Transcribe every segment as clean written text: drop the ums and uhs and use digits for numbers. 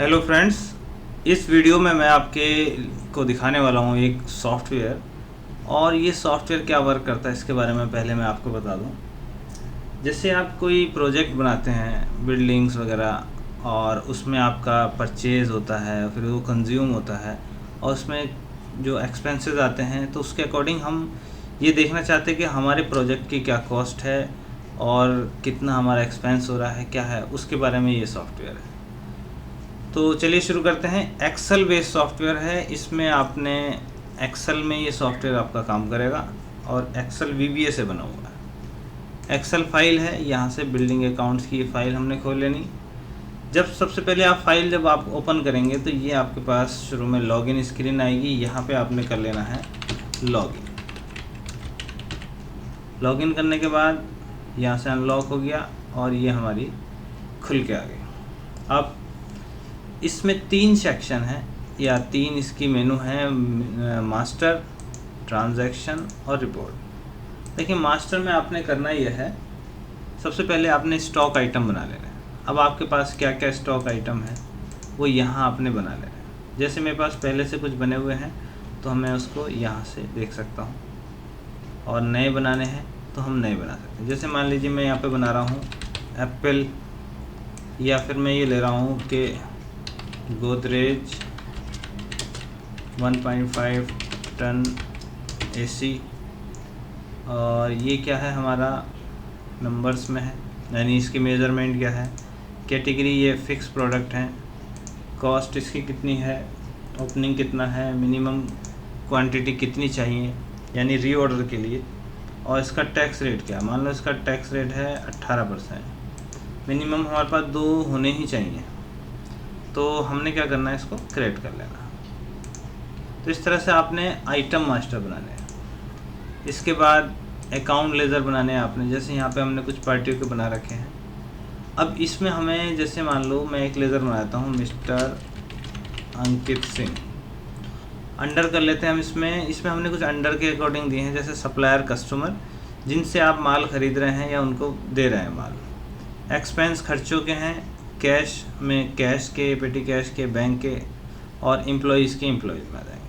Hello friends, इस video में मैं आपके को दिखाने वाला हूँ एक सॉफ्टवेयर। और ये सॉफ्टवेयर क्या वर्क करता है इसके बारे में पहले मैं आपको बता दूँ। जैसे आप कोई प्रोजेक्ट बनाते हैं बिल्डिंग्स वगैरह, और उसमें आपका परचेज़ होता है, फिर वो कंज्यूम होता है, और उसमें जो एक्सपेंसेस आते हैं तो उसके अकॉर्डिंग हम ये देखना चाहते हैं कि हमारे प्रोजेक्ट की क्या कॉस्ट है और कितना हमारा एक्सपेंस हो रहा है, क्या है, उसके बारे में ये सॉफ्टवेयर है। तो चलिए शुरू करते हैं। एक्सेल बेस्ड सॉफ्टवेयर है। इसमें आपने एक्सेल में ये सॉफ्टवेयर आपका काम करेगा और एक्सेल VBA से बना हुआ है। एक्सेल फाइल है, यहाँ से बिल्डिंग अकाउंट्स की ये फाइल हमने खोल लेनी। जब सबसे पहले जब आप ओपन करेंगे तो ये आपके पास शुरू में लॉगिन स्क्रीन आएगी। यहाँ पे आपने कर लेना है लॉगिन। लॉगिन करने के बाद यहाँ से अनलॉक हो गया और ये हमारी खुल के आ गई। अब इसमें 3 सेक्शन हैं या 3 इसकी मेनू हैं, मास्टर, ट्रांजैक्शन और रिपोर्ट। देखिए, मास्टर में आपने करना यह है, सबसे पहले आपने स्टॉक आइटम बना लेना है। अब आपके पास क्या क्या स्टॉक आइटम है वो यहाँ आपने बना लेना है। जैसे मेरे पास पहले से कुछ बने हुए हैं तो मैं उसको यहाँ से देख सकता हूँ, और नए बनाने हैं तो हम नए बना सकते हैं। जैसे मान लीजिए मैं यहाँ पे बना रहा हूँ एप्पल, या फिर मैं ये ले रहा हूँ कि गोदरेज 1.5 टन AC, और ये क्या है हमारा नंबर्स में है, यानी इसकी मेज़रमेंट क्या है। कैटेगरी ये फिक्स प्रोडक्ट हैं। कॉस्ट इसकी कितनी है, ओपनिंग कितना है, मिनिमम क्वांटिटी कितनी चाहिए यानी रीऑर्डर के लिए, और इसका टैक्स रेट क्या है। मान लो इसका टैक्स रेट है 18%। मिनिमम हमारे पास 2 होने ही चाहिए, तो हमने क्या करना है, इसको क्रिएट कर लेना। तो इस तरह से आपने आइटम मास्टर बनाने हैं। इसके बाद अकाउंट लेज़र बनाने हैं आपने। जैसे यहाँ पे हमने कुछ पार्टियों के बना रखे हैं। अब इसमें हमें, जैसे मान लो मैं एक लेज़र बनाता हूँ मिस्टर अंकित सिंह। अंडर कर लेते हैं हम इसमें हमने कुछ अंडर के अकॉर्डिंग दिए हैं, जैसे सप्लायर, कस्टमर जिनसे आप माल ख़रीद रहे हैं या उनको दे रहे हैं माल। एक्सपेंस खर्चों के हैं, कैश में कैश के, पेटी कैश के, बैंक के, और एम्प्लॉयज़ के एम्प्लॉयज़ में आ जाएंगे।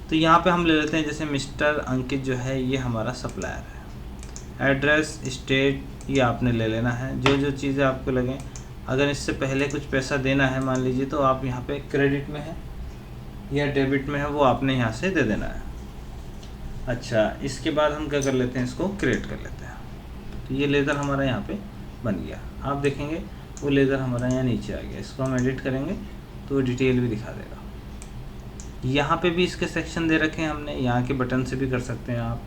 तो यहाँ पे हम ले लेते हैं, जैसे मिस्टर अंकित जो है ये हमारा सप्लायर है। एड्रेस, स्टेट ये आपने ले लेना है, जो जो चीज़ें आपको लगें। अगर इससे पहले कुछ पैसा देना है मान लीजिए, तो आप यहाँ पे क्रेडिट में है या डेबिट में है, वो आपने यहाँ से दे देना है। अच्छा, इसके बाद हम क्या कर लेते हैं, इसको क्रिएट कर लेते हैं। तो ये लेज़र हमारा यहाँ पे बन गया। आप देखेंगे वो लेज़र हमारा यहाँ नीचे आ गया। इसको हम एडिट करेंगे तो वो डिटेल भी दिखा देगा। यहाँ पे भी इसके सेक्शन दे रखे हैं हमने, यहाँ के बटन से भी कर सकते हैं आप।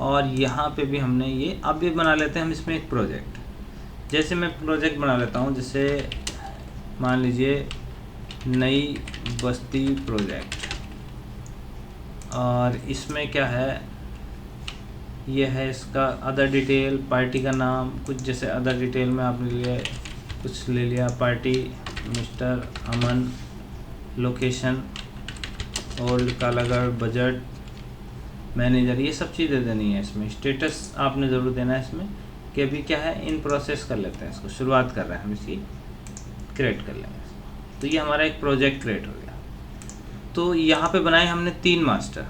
और यहाँ पे भी हमने ये, अब ये बना लेते हैं हम इसमें एक प्रोजेक्ट। जैसे मैं प्रोजेक्ट बना लेता हूँ, जैसे मान लीजिए नई बस्ती प्रोजेक्ट, और इसमें क्या है, ये है इसका अदर डिटेल, पार्टी का नाम कुछ, जैसे अदर डिटेल में आपने लिए कुछ ले लिया, party mister Aman, location old Kalagarh, budget, manager, ये सब चीज़ें देनी है इसमें। स्टेटस आपने ज़रूर देना है इसमें कि अभी क्या है, इन प्रोसेस कर लेते हैं, इसको शुरुआत कर रहे हैं हम, इसकी क्रिएट कर लेंगे। तो ये हमारा एक प्रोजेक्ट क्रिएट हो गया। तो यहाँ पे बनाए हमने 3 master,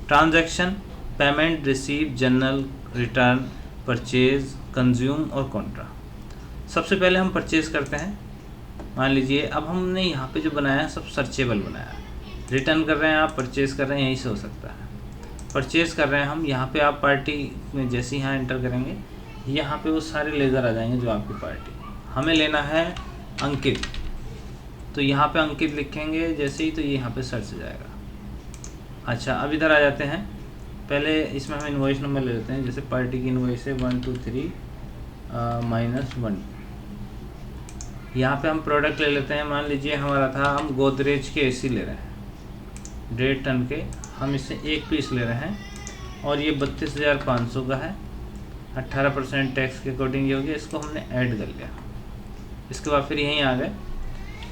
transaction, payment, receive, general, return, purchase, consume और कॉन्ट्रा। सबसे पहले हम परचेज़ करते हैं। मान लीजिए अब हमने यहाँ पे जो बनाया है सब सर्चेबल बनाया है। रिटर्न कर रहे हैं आप, परचेज़ कर रहे हैं, यहीं से हो सकता है। परचेज़ कर रहे हैं हम, यहाँ पे आप पार्टी में जैसे यहाँ एंटर करेंगे, यहाँ पे वो सारे लेज़र आ जाएंगे जो आपकी पार्टी। हमें लेना है अंकित, तो यहाँ पे अंकित लिखेंगे जैसे ही, तो ये यहाँ पे सर्च हो जाएगा। अच्छा, अब इधर आ जाते हैं। पहले इसमें हम इनवॉइस नंबर ले लेते हैं। जैसे पार्टी की इनवॉइस है 123-1। यहाँ पे हम प्रोडक्ट ले लेते हैं। मान लीजिए हमारा था, हम गोदरेज के AC ले रहे हैं 1.5 टन के, हम इससे 1 पीस ले रहे हैं, और ये 32,500 का है। 18% टैक्स के अकॉर्डिंग ये हो गया। इसको हमने ऐड कर लिया। इसके बाद फिर यहीं आ गए,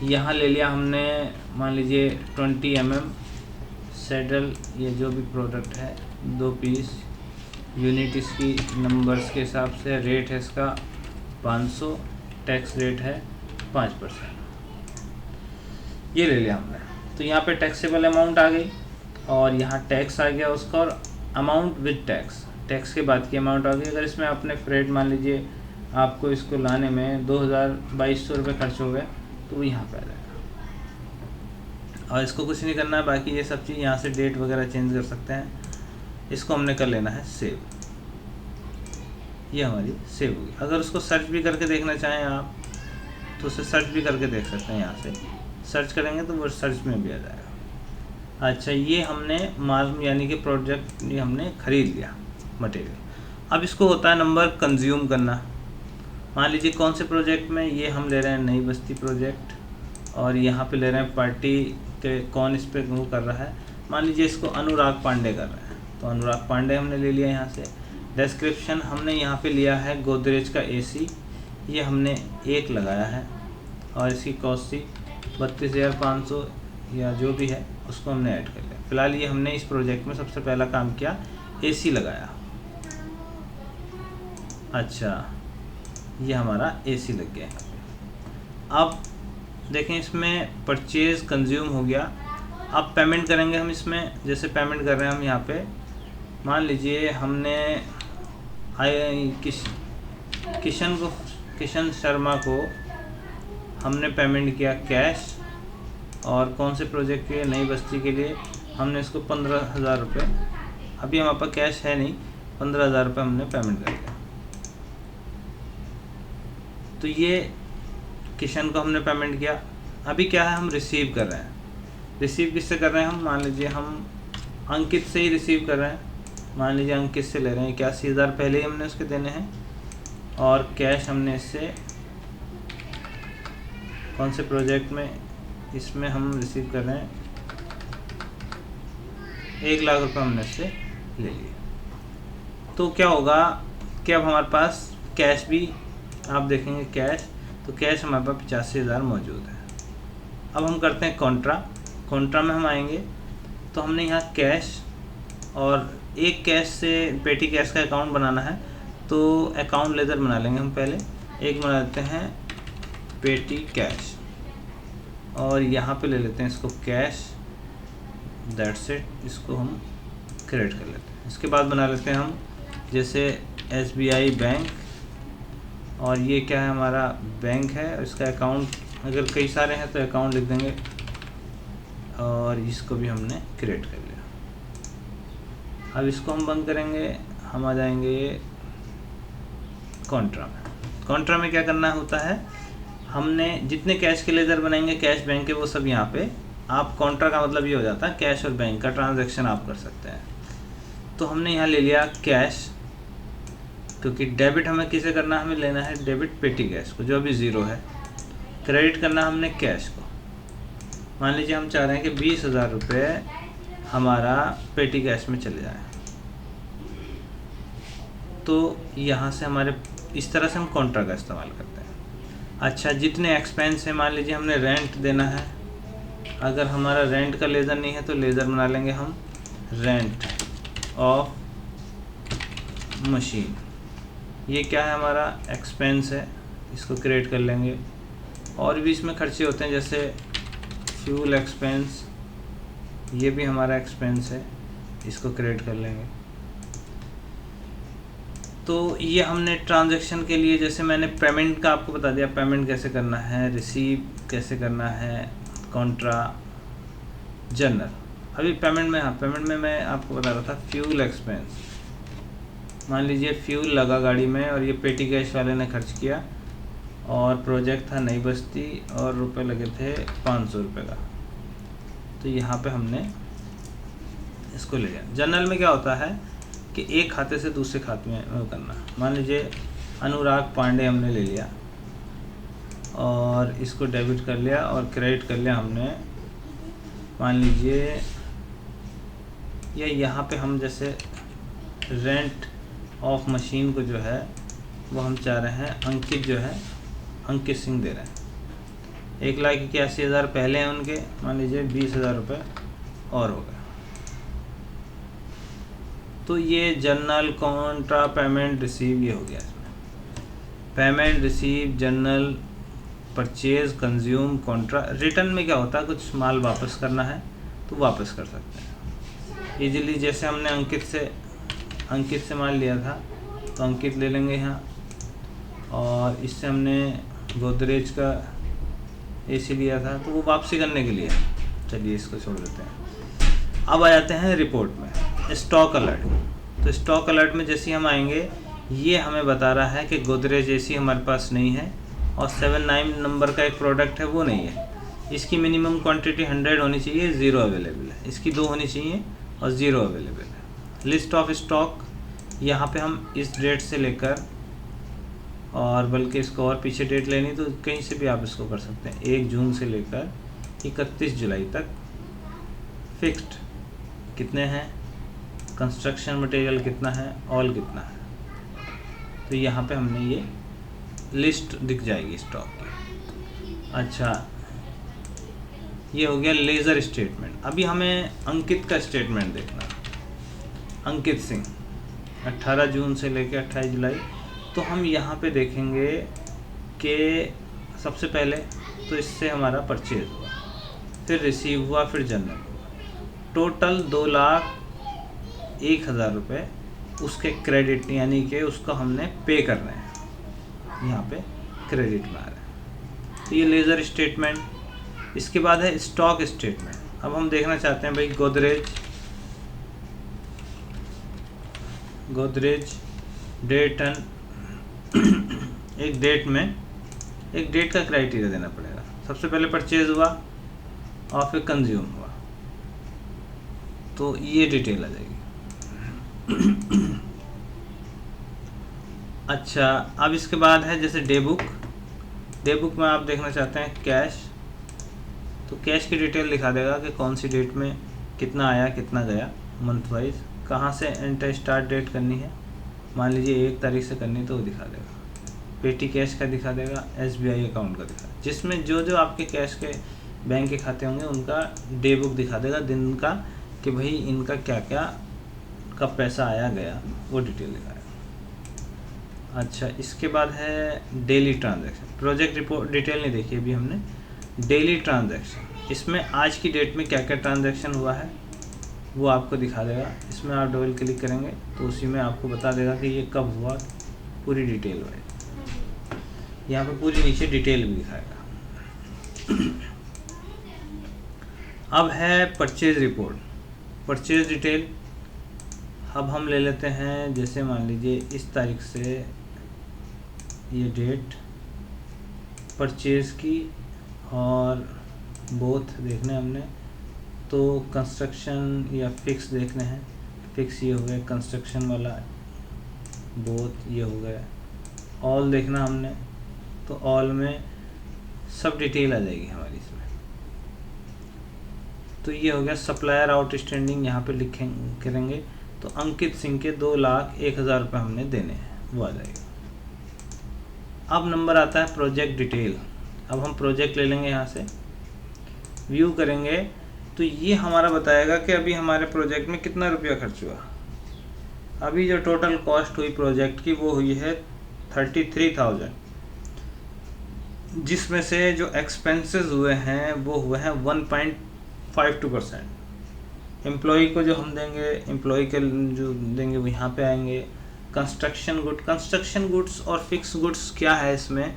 यहाँ ले लिया हमने, मान लीजिए 20 mm सैडल, ये जो भी प्रोडक्ट है 2 पीस। यूनिट इसकी नंबर्स के हिसाब से, रेट है इसका 500, टैक्स रेट है 5%। ये ले लिया हमने। तो यहाँ पे टैक्सेबल अमाउंट आ गई और यहाँ टैक्स आ गया उसका, और अमाउंट विद टैक्स, टैक्स के बाद की अमाउंट आ गई। अगर इसमें आपने फ्रेट मान लीजिए आपको इसको लाने में 2200 रुपये खर्च हो गए तो वो यहाँ पे आ जाएगा। और इसको कुछ नहीं करना है, बाकी ये सब चीज़ यहाँ से डेट वगैरह चेंज कर सकते हैं। इसको हमने कर लेना है सेव, ये हमारी सेव होगी। अगर उसको सर्च भी करके देखना चाहें आप तो उसे सर्च भी करके देख सकते हैं। यहाँ से सर्च करेंगे तो वो सर्च में भी आ जाएगा। अच्छा, ये हमने माल यानी कि प्रोडक्ट ये हमने ख़रीद लिया मटेरियल। अब इसको होता है नंबर कंज्यूम करना। मान लीजिए कौन से प्रोजेक्ट में, ये हम ले रहे हैं नई बस्ती प्रोजेक्ट, और यहाँ पे ले रहे हैं पार्टी के कौन इस पर वो कर रहा है। मान लीजिए इसको अनुराग पांडे कर रहे हैं, तो अनुराग पांडे हमने ले लिया यहाँ से। डिस्क्रिप्शन हमने यहाँ पे लिया है गोदरेज का एसी, ये हमने 1 लगाया है, और इसकी कॉस्ट थी 32,500 या जो भी है उसको हमने ऐड कर लिया। फ़िलहाल ये हमने इस प्रोजेक्ट में सबसे पहला काम किया, एसी लगाया। अच्छा, ये हमारा एसी लग गया है। अब देखें इसमें परचेज़ कंज्यूम हो गया। अब पेमेंट करेंगे हम इसमें, जैसे पेमेंट कर रहे हैं हम यहाँ पे, मान लीजिए हमने किशन शर्मा को हमने पेमेंट किया कैश, और कौन से प्रोजेक्ट के लिए, नई बस्ती के लिए हमने इसको 15,000 रुपये, अभी हमारे पास कैश है नहीं, 15,000 रुपये हमने पेमेंट कर दिया। तो ये किशन को हमने पेमेंट किया। अभी क्या है, हम रिसीव कर रहे हैं। रिसीव किससे कर रहे हैं हम, मान लीजिए हम अंकित से ही रिसीव कर रहे हैं। मान लीजिए अंकित से ले रहे हैं 81,000 पहले ही हमने उसके देने हैं, और कैश हमने इससे कौन से प्रोजेक्ट में, इसमें हम रिसीव कर रहे हैं 1,00,000 रुपये हमने इससे ले लिए। तो क्या होगा कि अब हमारे पास कैश भी, आप देखेंगे कैश, तो कैश हमारे पास 85,000 मौजूद है। अब हम करते हैं कॉन्ट्रा में हम आएंगे, तो हमने यहाँ कैश और एक कैश से पेटी कैश का अकाउंट बनाना है, तो अकाउंट लेजर बना लेंगे हम पहले। एक बना लेते हैं पेटी कैश, और यहाँ पे ले लेते हैं इसको कैश, दैट्स इट, इसको हम क्रिएट कर लेते हैं। इसके बाद बना लेते हैं हम जैसे SBI बैंक, और ये क्या है, हमारा बैंक है, इसका अकाउंट अगर कई सारे हैं तो अकाउंट लिख देंगे, और इसको भी हमने क्रिएट कर लिया। अब इसको हम बंद करेंगे, हम आ जाएंगे कॉन्ट्रा में क्या करना होता है, हमने जितने कैश के लेजर बनाएंगे कैश बैंक के, वो सब यहाँ पे, आप कॉन्ट्रा का मतलब ये हो जाता है कैश और बैंक का ट्रांजैक्शन आप कर सकते हैं। तो हमने यहाँ ले लिया कैश, क्योंकि डेबिट हमें किसे करना, हमें लेना है डेबिट पेटी कैश को जो अभी 0 है। क्रेडिट करना हमने कैश को, मान लीजिए हम चाह रहे हैं कि 20,000 रुपये हमारा पेटी कैश में चले जाए, तो यहाँ से हमारे इस तरह से हम कॉन्ट्रा का इस्तेमाल करते हैं। अच्छा, जितने एक्सपेंस है, मान लीजिए हमने रेंट देना है, अगर हमारा रेंट का लेज़र नहीं है तो लेज़र बना लेंगे हम रेंट ऑफ मशीन। ये क्या है, हमारा एक्सपेंस है, इसको क्रिएट कर लेंगे। और भी इसमें खर्चे होते हैं जैसे फ्यूल एक्सपेंस, ये भी हमारा एक्सपेंस है, इसको क्रिएट कर लेंगे। तो ये हमने ट्रांजैक्शन के लिए, जैसे मैंने पेमेंट का आपको बता दिया, पेमेंट कैसे करना है, रिसीव कैसे करना है, कॉन्ट्रा, जर्नल। अभी पेमेंट में, हाँ पेमेंट में मैं आपको बता रहा था फ्यूल एक्सपेंस। मान लीजिए फ्यूल लगा गाड़ी में और ये पेटी कैश वाले ने खर्च किया, और प्रोजेक्ट था नई बस्ती और रुपए लगे थे 500 रुपये का, तो यहाँ पे हमने इसको ले लिया। जर्नल में क्या होता है कि एक खाते से दूसरे खाते में करना। मान लीजिए अनुराग पांडे हमने ले लिया और इसको डेबिट कर लिया और क्रेडिट कर लिया हमने, मान लीजिए या यहाँ पे हम जैसे रेंट ऑफ मशीन को जो है वो हम चाह रहे हैं अंकित जो है, अंकित सिंह दे रहे हैं। 1,81,000 पहले हैं उनके, मान लीजिए 20,000 रुपये और हो गए। तो ये जर्नल, कॉन्ट्रा, पेमेंट, रिसीव, ये हो गया इसमें। Payment, receive, journal, purchase, consume, Contra. Return में क्या होता है, कुछ माल वापस करना है तो वापस कर सकते हैं इजीली। जैसे हमने अंकित से माल लिया था तो अंकित ले लेंगे यहाँ, और इससे हमने गोदरेज का एसी लिया था तो वो वापसी करने के लिए। चलिए इसको छोड़ देते हैं। अब आ जाते हैं रिपोर्ट में, स्टॉक अलर्ट। तो स्टॉक अलर्ट में जैसे हम आएंगे, ये हमें बता रहा है कि गोदरेज एसी हमारे पास नहीं है और 79 नंबर का एक प्रोडक्ट है वो नहीं है। इसकी मिनिमम क्वांटिटी 100 होनी चाहिए, 0 अवेलेबल है। इसकी 2 होनी चाहिए और 0 अवेलेबल है। लिस्ट ऑफ स्टॉक, यहाँ पे हम इस डेट से लेकर, और बल्कि इसको और पीछे डेट लेनी तो कहीं से भी आप इसको कर सकते हैं, 1 जून से लेकर 31 जुलाई तक। फिक्स्ड कितने हैं, कंस्ट्रक्शन मटेरियल कितना है, ऑल कितना है। तो यहाँ पे हमने ये लिस्ट दिख जाएगी स्टॉक की। अच्छा, ये हो गया लेज़र स्टेटमेंट। अभी हमें अंकित का स्टेटमेंट देखना। अंकित सिंह 18 जून से लेकर 28 जुलाई। तो हम यहाँ पे देखेंगे कि सबसे पहले तो इससे हमारा परचेज हुआ, फिर रिसीव हुआ, फिर जनरल हुआ। टोटल 2,01,000 रुपये उसके क्रेडिट, यानी कि उसको हमने पे करना है, यहाँ पे क्रेडिट में आ रहा है। तो ये लेज़र स्टेटमेंट। इसके बाद है स्टॉक स्टेटमेंट। अब हम देखना चाहते हैं भाई गोदरेज डेट एंड एक डेट का क्राइटेरिया देना पड़ेगा। सबसे पहले परचेज हुआ और फिर कंज्यूम हुआ, तो ये डिटेल आ जाएगी। अच्छा, अब इसके बाद है जैसे डे बुक में आप देखना चाहते हैं कैश, तो कैश की डिटेल दिखा देगा कि कौन सी डेट में कितना आया कितना गया, मंथ वाइज, कहाँ से एंटर स्टार्ट डेट करनी है। मान लीजिए 1 तारीख से करनी तो वो दिखा देगा। पेटी कैश का दिखा देगा, SBI अकाउंट का दिखा, जिसमें जो आपके कैश के बैंक के खाते होंगे उनका डे बुक दिखा देगा, दिन का, कि भाई इनका क्या क्या कब पैसा आया गया, वो डिटेल दिखाएगा। अच्छा, इसके बाद है daily transaction. Project report detail नहीं देखी अभी हमने। डेली ट्रांजैक्शन, इसमें आज की डेट में क्या क्या ट्रांजैक्शन हुआ है वो आपको दिखा देगा। इसमें आप डबल क्लिक करेंगे तो उसी में आपको बता देगा कि ये कब हुआ, पूरी डिटेल वाइज। यहाँ पे पूरी नीचे डिटेल भी दिखाएगा। अब है परचेज रिपोर्ट, परचेज डिटेल। अब हम ले लेते हैं, जैसे मान लीजिए इस तारीख से ये डेट परचेज की, और बोथ देखने हमने तो कंस्ट्रक्शन या फिक्स देखने हैं। फिक्स ये हो गया, कंस्ट्रक्शन वाला बोथ ये हो गया। ऑल देखना हमने तो ऑल में सब डिटेल आ जाएगी हमारी इसमें। तो ये हो गया सप्लायर आउटस्टैंडिंग, यहाँ पे करेंगे तो अंकित सिंह के 2,01,000 रुपये हमने देने हैं, वो आ जाएगा। अब नंबर आता है प्रोजेक्ट डिटेल। अब हम प्रोजेक्ट ले लेंगे, यहाँ से व्यू करेंगे तो ये हमारा बताएगा कि अभी हमारे प्रोजेक्ट में कितना रुपया खर्च हुआ। अभी जो टोटल कॉस्ट हुई प्रोजेक्ट की वो हुई है 33,000, जिसमें से जो एक्सपेंसेस हुए हैं वो हुए हैं 1.52%। एम्प्लॉय को जो हम देंगे, एम्प्लॉय के जो देंगे वो यहाँ पे आएंगे। कंस्ट्रक्शन गुड्स और फिक्स गुड्स क्या है इसमें,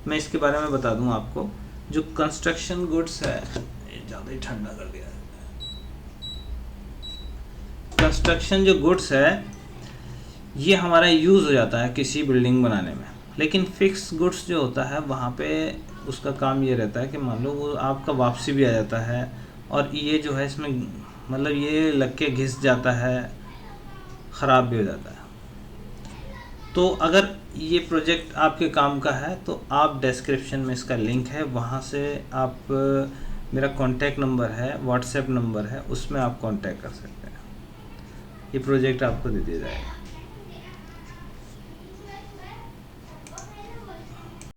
मैं इसके बारे में बता दूं आपको। जो कंस्ट्रक्शन गुड्स है, ज़्यादा ही ठंडा कर दिया है। कंस्ट्रक्शन जो गुड्स है ये हमारा यूज़ हो जाता है किसी बिल्डिंग बनाने में, लेकिन फिक्स गुड्स जो होता है वहाँ पे उसका काम ये रहता है कि मान लो वो आपका वापसी भी आ जाता है, और ये जो है इसमें मतलब ये लग के घिस जाता है, ख़राब भी हो जाता है। तो अगर ये प्रोजेक्ट आपके काम का है तो आप डिस्क्रिप्शन में इसका लिंक है, वहाँ से आप, मेरा कॉन्टैक्ट नंबर है, व्हाट्सएप नंबर है, उसमें आप कॉन्टैक्ट कर सकते हैं। ये प्रोजेक्ट आपको दे दिया जाएगा।